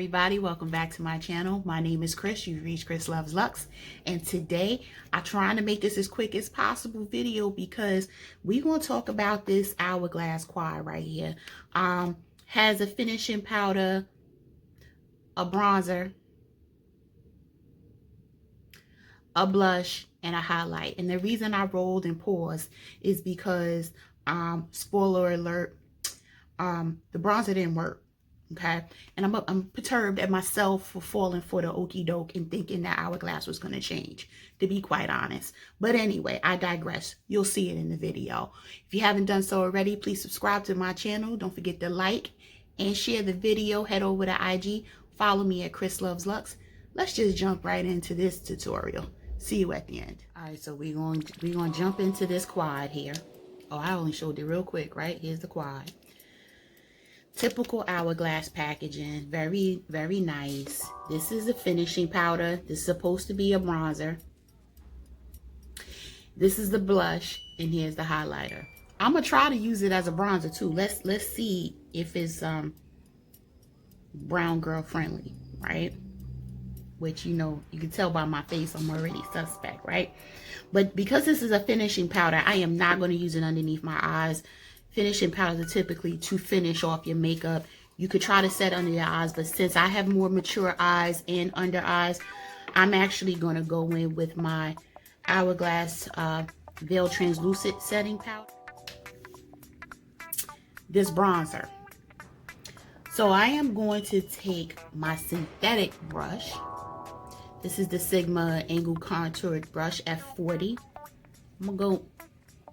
everybody, welcome back to my channel. My name is Chris. You've reached Chris Loves Luxe, and today I'm trying to make this as quick as possible video because we're going to talk about this Hourglass quad right here. Has a finishing powder, a bronzer, a blush, and a highlight. And the reason I rolled and paused is because spoiler alert, the bronzer didn't work. Okay, and I'm perturbed at myself for falling for the okie doke and thinking that Hourglass was going to change, to be quite honest. But anyway, I digress. You'll see it in the video. If you haven't done so already, please subscribe to my channel. Don't forget to like and share the video. Head over to IG. Follow me at Chris Loves Luxe. Let's just jump right into this tutorial. See you at the end. All right, so we're going to jump into this quad here. Oh, I only showed it real quick, right? Here's the quad. Typical Hourglass packaging, very, very nice. This is a finishing powder. This is supposed to be a bronzer. This is the blush, and here's the highlighter. I'm gonna try to use it as a bronzer too. Let's see if it's brown girl friendly, right? Which, you know, you can tell by my face I'm already suspect, right? But because this is a finishing powder, I am not going to use it underneath my eyes. Finishing powders are typically to finish off your makeup. You could try to set under your eyes, but since I have more mature eyes and under eyes, I'm actually going to go in with my Hourglass Veil Translucent Setting Powder. This bronzer. So I am going to take my synthetic brush. This is the Sigma Angle Contoured Brush F40. I'm going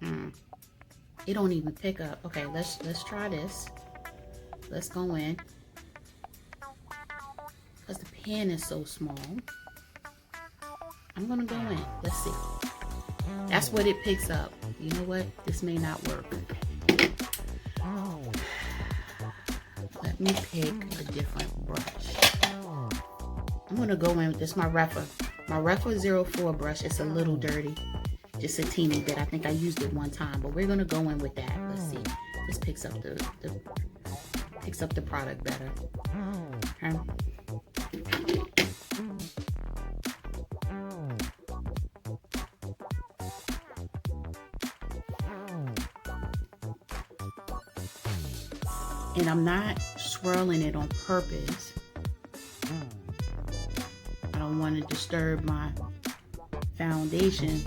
to go... It don't even pick up. Okay, let's try this. Let's go in. Because the pan is so small. I'm gonna go in. Let's see. That's what it picks up. You know what? This may not work. Let me pick a different brush. I'm gonna go in with this, my Refa 04 brush. It's a little dirty. Just a teeny bit. I think I used it one time, but we're gonna go in with that. Let's see. This picks up the product better. Okay. And I'm not swirling it on purpose. I don't want to disturb my foundation.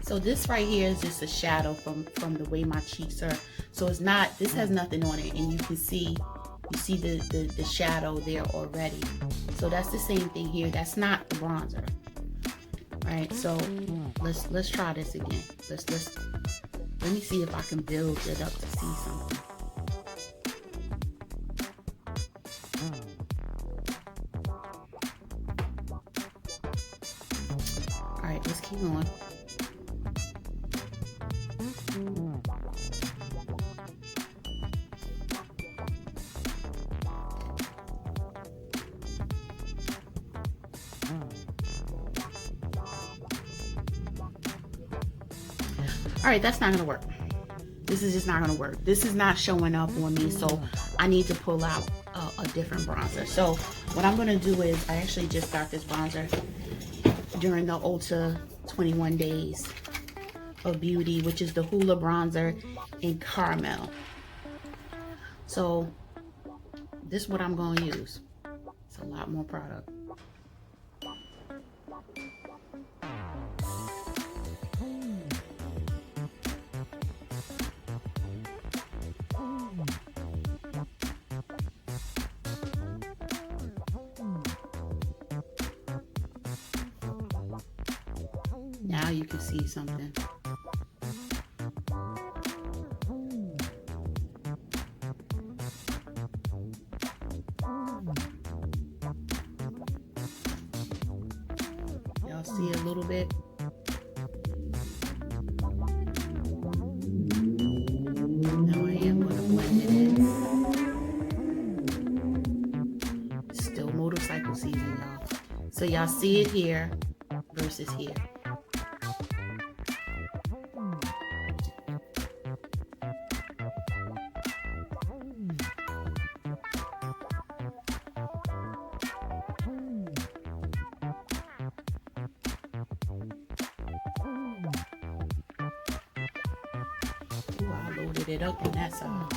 So this right here is just a shadow from the way my cheeks are. So it's not, this has nothing on it, and you can see, the shadow there already. So that's the same thing here. That's not the bronzer, right? So let's try this again. Let me see if I can build it up to see something. All right, let's keep going. All right, that's not gonna work. This is just not gonna work. This is not showing up on me, so I need to pull out a different bronzer. So what I'm gonna do is, I actually just got this bronzer during the Ulta 21 Days of Beauty, which is the Hula bronzer in Caramel. So this is what I'm gonna use. It's a lot more product. Now you can see something. Y'all see a little bit? Now I am going to blend it in. Still motorcycle season, y'all. So y'all see it here versus here. blended it up on that side.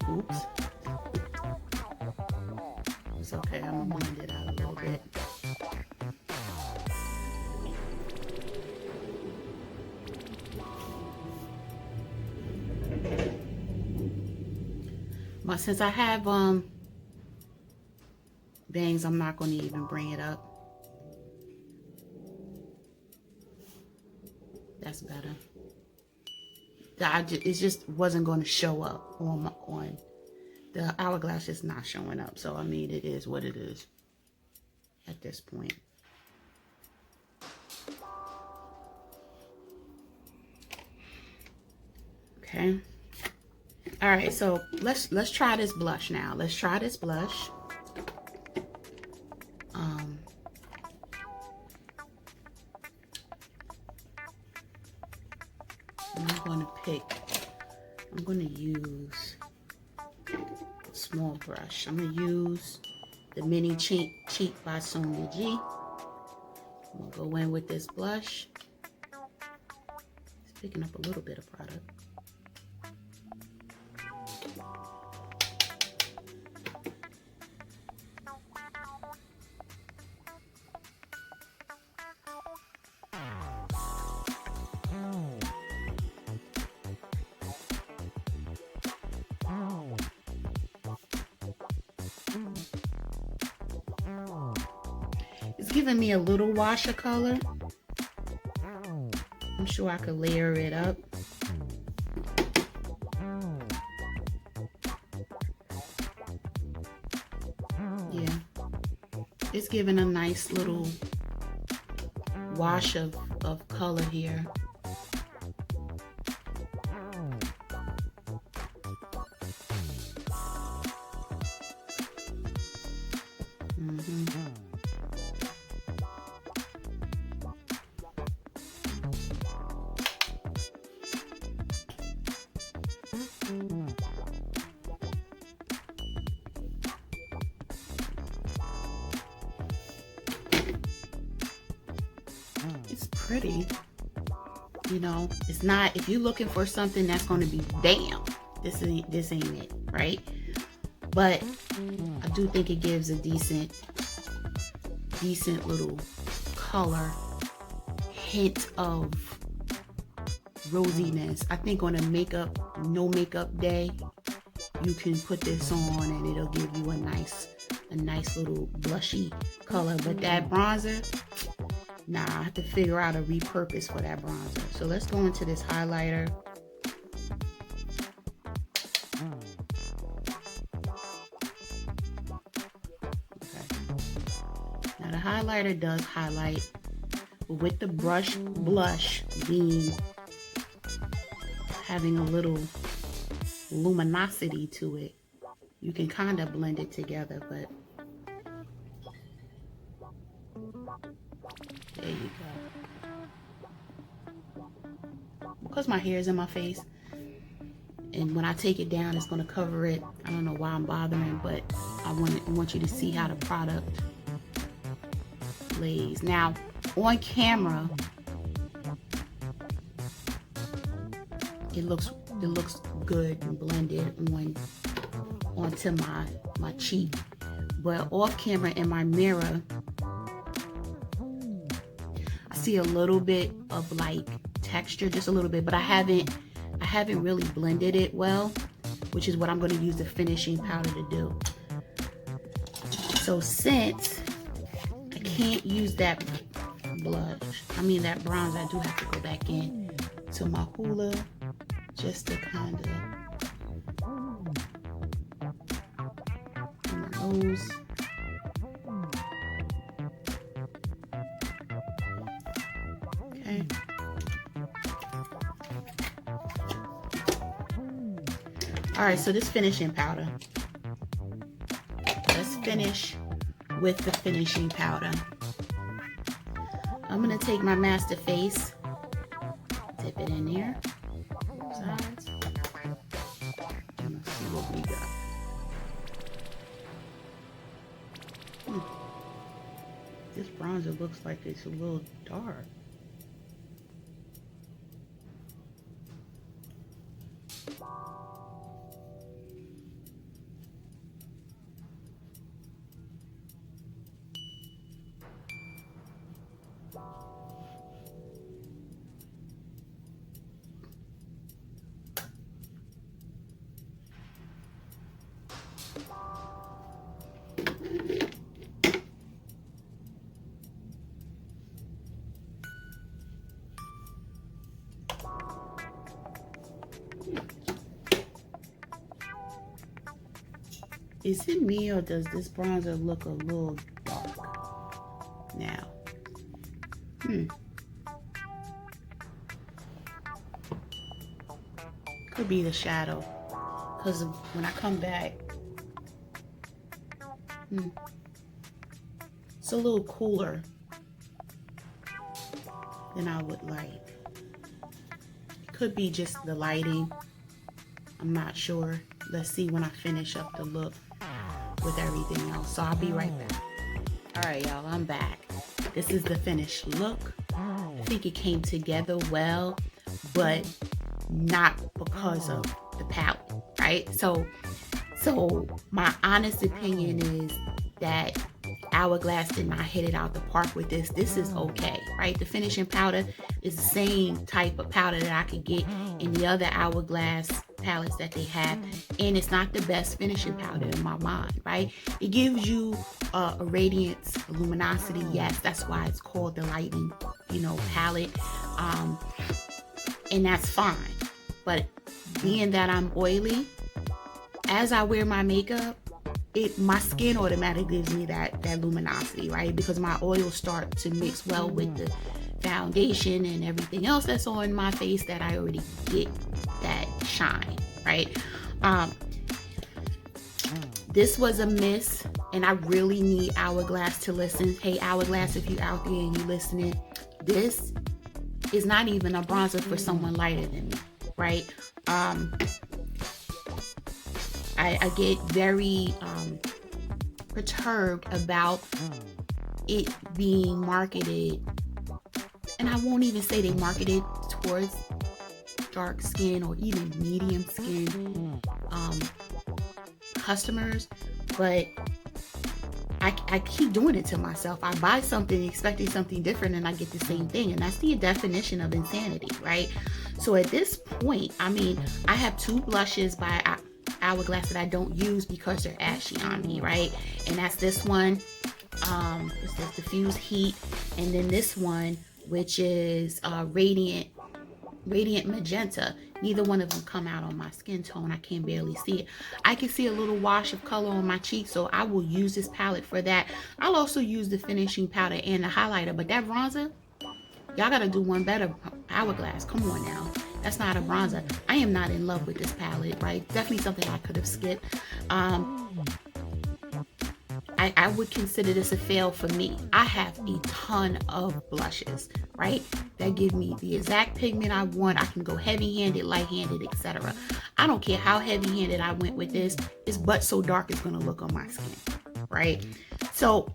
Oops. It's okay, I'm gonna blend it out a little bit. But since I have bangs, I'm not gonna even bring it up. That's better. It just wasn't going to show up on the hourglass. Just not showing up. So I mean, it is what it is at this point. Okay. All right. So let's try this blush now. Let's try this blush. I'm going to use a small brush. I'm going to use the Mini Cheek by Sonia G. I'm going to go in with this blush. It's picking up a little bit of product. Giving me a little wash of color. I'm sure I could layer it up. Yeah, it's giving a nice little wash of color here. It's pretty, you know. It's not, if you're looking for something that's going to be damn, this ain't it, right? But I do think it gives a decent little color, hint of rosiness. I think on a no makeup day, you can put this on and it'll give you a nice little blushy color. But that bronzer, nah, I have to figure out a repurpose for that bronzer. So let's go into this highlighter. Okay. Now the highlighter does highlight, but with the blush being having a little luminosity to it, you can kind of blend it together, but there you go. Because my hair is in my face, and when I take it down, it's going to cover it. I don't know why I'm bothering, but I want you to see how the product lays. Now, on camera, it looks good and blended onto my cheek, but off camera in my mirror, I see a little bit of like texture, just a little bit, but I haven't really blended it well, which is what I'm going to use the finishing powder to do. So since I can't use that that bronze, I do have to go back in to my hula just to kind of on my nose. Okay. All right, so this finishing powder. Let's finish with the finishing powder. I'm gonna take my Master Face, dip it in there, sides, and let's see what we got. This bronzer looks like it's a little dark. Is it me or does this bronzer look a little dark now? Could be the shadow. Because when I come back, it's a little cooler than I would like. It could be just the lighting. I'm not sure. Let's see when I finish up the look with everything else. So I'll be right back. All right, y'all, I'm back. This is the finished look. I think it came together well, but not because of the palette, right? So my honest opinion is that Hourglass did not hit it out the park with this. This is okay, right? The finishing powder is the same type of powder that I could get in the other Hourglass palettes that they have, and it's not the best finishing powder in my mind, right? It gives you a radiance, a luminosity. Yes, that's why it's called the lighting, palette, and that's fine. But being that I'm oily, as I wear my makeup, my skin automatically gives me that luminosity, right? Because my oils start to mix well with the foundation and everything else that's on my face that I already get that shine, right? This was a miss, and I really need Hourglass to listen. Hey, Hourglass, if you're out there and you're listening, this is not even a bronzer for someone lighter than me, right? I get very perturbed about it being marketed, and I won't even say they marketed towards dark skin or even medium skin customers, but I keep doing it to myself. I buy something expecting something different and I get the same thing, and that's the definition of insanity, right? So at this point, I mean, I have two blushes by Hourglass that I don't use because they're ashy on me, right? And that's this one, it says Diffuse Heat, and then this one, which is Radiant Magenta. Neither one of them come out on my skin tone. I can barely see it. I can see a little wash of color on my cheek, so I will use this palette for that. I'll also use the finishing powder and the highlighter, but that bronzer, y'all gotta do one better. Hourglass, come on now. That's not a bronzer. I am not in love with this palette, right? Definitely something I could have skipped. I would consider this a fail for me. I have a ton of blushes, right? That give me the exact pigment I want. I can go heavy-handed, light-handed, etc. I don't care how heavy-handed I went with this. It's but so dark it's gonna look on my skin, right? So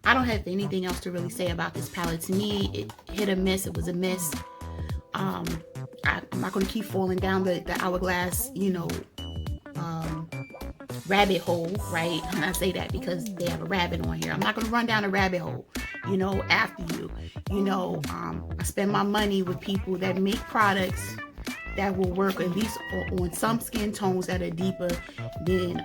I don't have anything else to really say about this palette. To me, it hit or miss. It was a miss. I'm not gonna keep falling down the Hourglass, rabbit hole, right? And I say that because they have a rabbit on here. I'm not gonna run down a rabbit hole, after you. I spend my money with people that make products that will work at least on some skin tones that are deeper than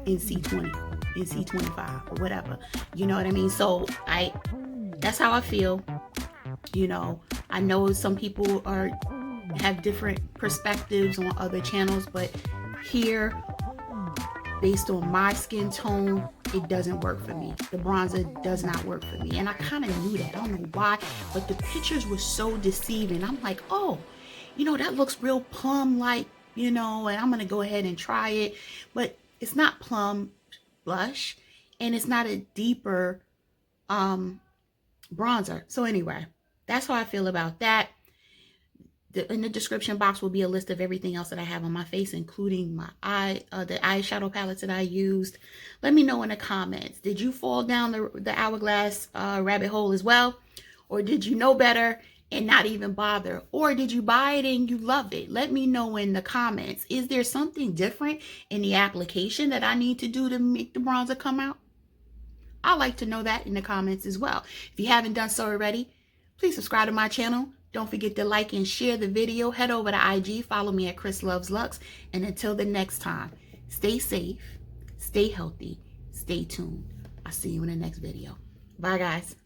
NC20, NC25, or whatever. You know what I mean? So that's how I feel. I know some people have different perspectives on other channels, but here, based on my skin tone, it doesn't work for me. The bronzer does not work for me. And I kind of knew that. I don't know why, but the pictures were so deceiving. I'm like, oh, that looks real plum-like, and I'm going to go ahead and try it. But it's not plum blush, and it's not a deeper bronzer. So anyway, that's how I feel about that. In the description box will be a list of everything else that I have on my face, including my the eyeshadow palettes that I used. Let me know in the comments. Did you fall down the Hourglass rabbit hole as well? Or did you know better and not even bother? Or did you buy it and you loved it? Let me know in the comments. Is there something different in the application that I need to do to make the bronzer come out? I'd like to know that in the comments as well. If you haven't done so already, please subscribe to my channel. Don't forget to like and share the video. Head over to IG. Follow me at Chris Loves Luxe. And until the next time, stay safe, stay healthy, stay tuned. I'll see you in the next video. Bye, guys.